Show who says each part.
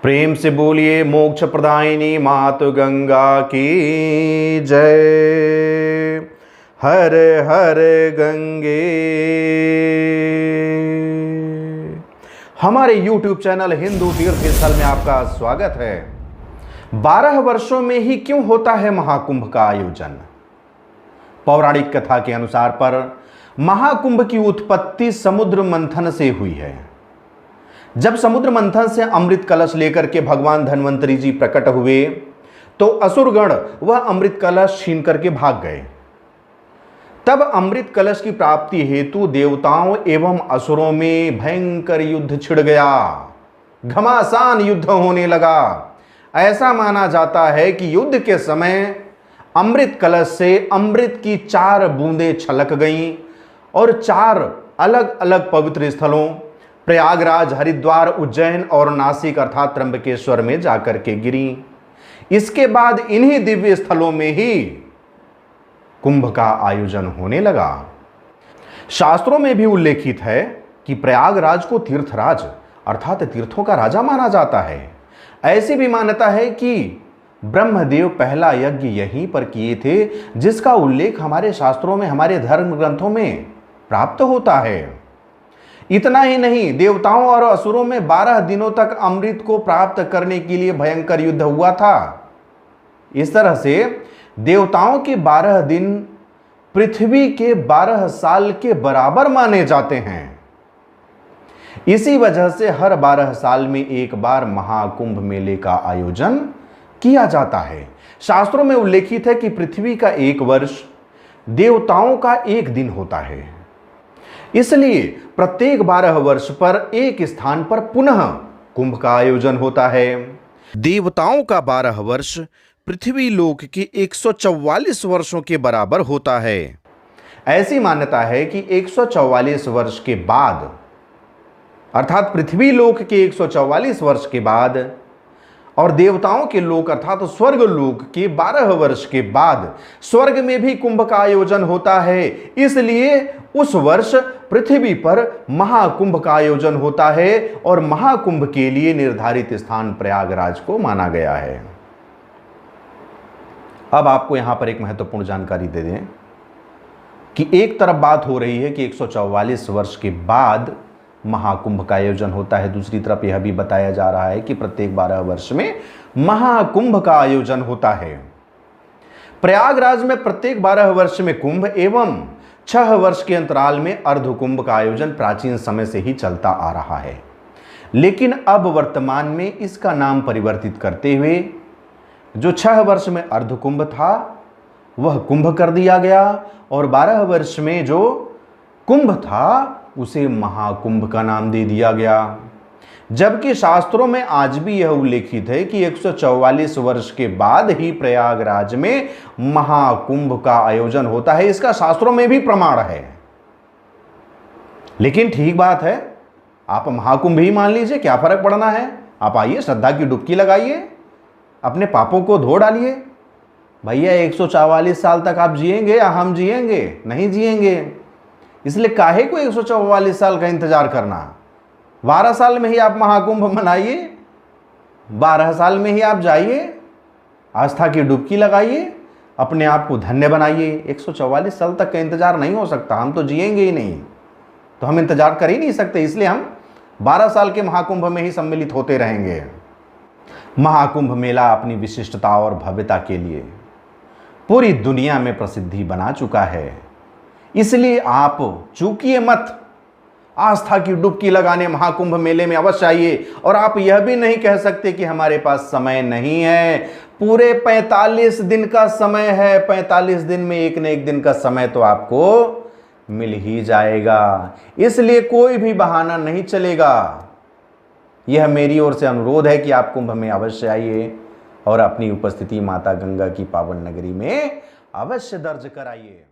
Speaker 1: प्रेम से बोलिए मोक्ष प्रदायिनी मातु गंगा की जय। हर हर गंगे। हमारे YouTube चैनल हिंदू तीर्थ स्थल में आपका स्वागत है। 12 वर्षों में ही क्यों होता है महाकुंभ का आयोजन? पौराणिक कथा के अनुसार पर महाकुंभ की उत्पत्ति समुद्र मंथन से हुई है। जब समुद्र मंथन से अमृत कलश लेकर के भगवान धन्वंतरी जी प्रकट हुए तो असुरगण वह अमृत कलश छीन करके भाग गए। तब अमृत कलश की प्राप्ति हेतु देवताओं एवं असुरों में भयंकर युद्ध छिड़ गया। घमासान युद्ध होने लगा। ऐसा माना जाता है कि युद्ध के समय अमृत कलश से अमृत की 4 बूंदें छलक गईं और 4 अलग अलग पवित्र स्थलों प्रयागराज, हरिद्वार, उज्जैन और नासिक अर्थात त्र्यंबकेश्वर में जाकर के गिरी। इसके बाद इन्हीं दिव्य स्थलों में ही कुंभ का आयोजन होने लगा। शास्त्रों में भी उल्लेखित है कि प्रयागराज को तीर्थराज अर्थात तीर्थों का राजा माना जाता है। ऐसी भी मान्यता है कि ब्रह्मदेव पहला यज्ञ यहीं पर किए थे, जिसका उल्लेख हमारे शास्त्रों में, हमारे धर्म ग्रंथों में प्राप्त होता है। इतना ही नहीं, देवताओं और असुरों में 12 दिनों तक अमृत को प्राप्त करने के लिए भयंकर युद्ध हुआ था। इस तरह से देवताओं के 12 दिन पृथ्वी के 12 साल के बराबर माने जाते हैं। इसी वजह से हर 12 साल में एक बार महाकुंभ मेले का आयोजन किया जाता है। शास्त्रों में उल्लेखित है कि पृथ्वी का 1 वर्ष देवताओं का 1 दिन होता है। इसलिए प्रत्येक 12 वर्ष पर एक स्थान पर पुनः कुंभ का आयोजन होता है। देवताओं का 12 वर्ष पृथ्वी लोक के 144 वर्षों के बराबर होता है। ऐसी मान्यता है कि 144 वर्ष के बाद अर्थात पृथ्वी लोक के 144 वर्ष के बाद और देवताओं के लोक अर्थात स्वर्ग लोक के 12 वर्ष के बाद स्वर्ग में भी कुंभ का आयोजन होता है। इसलिए उस वर्ष पृथ्वी पर महाकुंभ का आयोजन होता है और महाकुंभ के लिए निर्धारित स्थान प्रयागराज को माना गया है। अब आपको यहां पर एक महत्वपूर्ण जानकारी दे दें कि एक तरफ बात हो रही है कि 144 वर्ष के बाद महाकुंभ का आयोजन होता है, दूसरी तरफ यह भी बताया जा रहा है कि प्रत्येक 12 वर्ष में महाकुंभ का आयोजन होता है। प्रयागराज में प्रत्येक 12 वर्ष में कुंभ एवं 6 वर्ष के अंतराल में अर्धकुंभ का आयोजन प्राचीन समय से ही चलता आ रहा है। लेकिन अब वर्तमान में इसका नाम परिवर्तित करते हुए जो 6 वर्ष में अर्धकुंभ था वह कुंभ कर दिया गया और 12 वर्ष में जो कुंभ था उसे महाकुंभ का नाम दे दिया गया। जबकि शास्त्रों में आज भी यह उल्लेखित है कि 144 वर्ष के बाद ही प्रयागराज में महाकुंभ का आयोजन होता है। इसका शास्त्रों में भी प्रमाण है। लेकिन ठीक बात है, आप महाकुंभ ही मान लीजिए, क्या फर्क पड़ना है। आप आइए, श्रद्धा की डुबकी लगाइए, अपने पापों को धो डालिए। भैया 144 साल तक आप जिएंगे या हम जिएंगे? नहीं जिएंगे। इसलिए काहे को 144 साल का इंतजार करना। 12 साल में ही आप महाकुंभ मनाइए, 12 साल में ही आप जाइए, आस्था की डुबकी लगाइए, अपने आप को धन्य बनाइए। 144 साल तक का इंतजार नहीं हो सकता, हम तो जिएंगे ही नहीं, तो हम इंतजार कर ही नहीं सकते। इसलिए हम 12 साल के महाकुंभ में ही सम्मिलित होते रहेंगे। महाकुंभ मेला अपनी विशिष्टता और भव्यता के लिए पूरी दुनिया में प्रसिद्धि बना चुका है। इसलिए आप चूकिए मत, आस्था की डुबकी लगाने महाकुंभ मेले में अवश्य आइए। और आप यह भी नहीं कह सकते कि हमारे पास समय नहीं है। पूरे 45 दिन का समय है। 45 दिन में एक न एक दिन का समय तो आपको मिल ही जाएगा। इसलिए कोई भी बहाना नहीं चलेगा। यह मेरी ओर से अनुरोध है कि आप कुंभ में अवश्य आइए और अपनी उपस्थिति माता गंगा की पावन नगरी में अवश्य दर्ज कराइए।